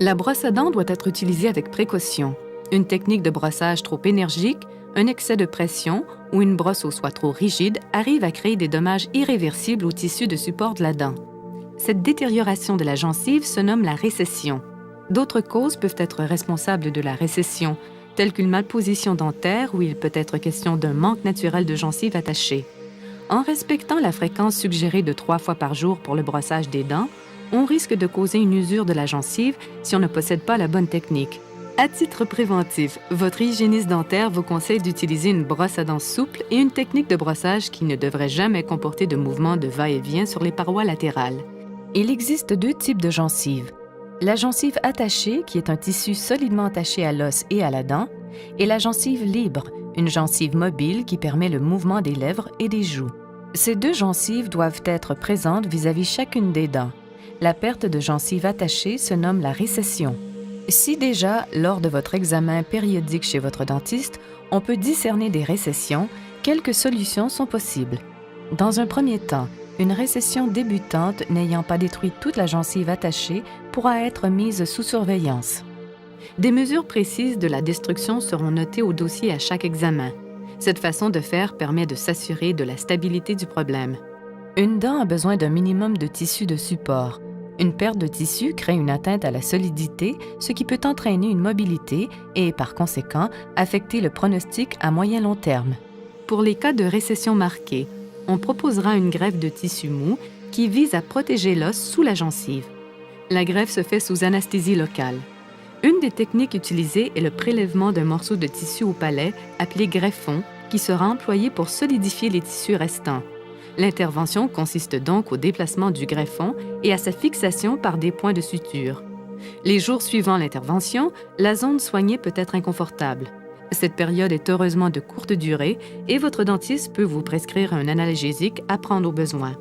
La brosse à dents doit être utilisée avec précaution. Une technique de brossage trop énergique, un excès de pression ou une brosse aux soies trop rigide arrive à créer des dommages irréversibles au tissu de support de la dent. Cette détérioration de la gencive se nomme la récession. D'autres causes peuvent être responsables de la récession, telles qu'une malposition dentaire où il peut être question d'un manque naturel de gencive attachée. En respectant la fréquence suggérée de 3 fois par jour pour le brossage des dents, on risque de causer une usure de la gencive si on ne possède pas la bonne technique. À titre préventif, votre hygiéniste dentaire vous conseille d'utiliser une brosse à dents souple et une technique de brossage qui ne devrait jamais comporter de mouvements de va-et-vient sur les parois latérales. Il existe 2 types de gencives. La gencive attachée, qui est un tissu solidement attaché à l'os et à la dent, et la gencive libre, une gencive mobile qui permet le mouvement des lèvres et des joues. Ces 2 gencives doivent être présentes vis-à-vis chacune des dents. La perte de gencive attachée se nomme la récession. Si déjà, lors de votre examen périodique chez votre dentiste, on peut discerner des récessions, quelques solutions sont possibles. Dans un premier temps, une récession débutante n'ayant pas détruit toute la gencive attachée pourra être mise sous surveillance. Des mesures précises de la destruction seront notées au dossier à chaque examen. Cette façon de faire permet de s'assurer de la stabilité du problème. Une dent a besoin d'un minimum de tissu de support. Une perte de tissu crée une atteinte à la solidité, ce qui peut entraîner une mobilité et, par conséquent, affecter le pronostic à moyen-long terme. Pour les cas de récession marquée, on proposera une greffe de tissu mou qui vise à protéger l'os sous la gencive. La greffe se fait sous anesthésie locale. Une des techniques utilisées est le prélèvement d'un morceau de tissu au palais appelé greffon qui sera employé pour solidifier les tissus restants. L'intervention consiste donc au déplacement du greffon et à sa fixation par des points de suture. Les jours suivant l'intervention, la zone soignée peut être inconfortable. Cette période est heureusement de courte durée et votre dentiste peut vous prescrire un analgésique à prendre au besoin.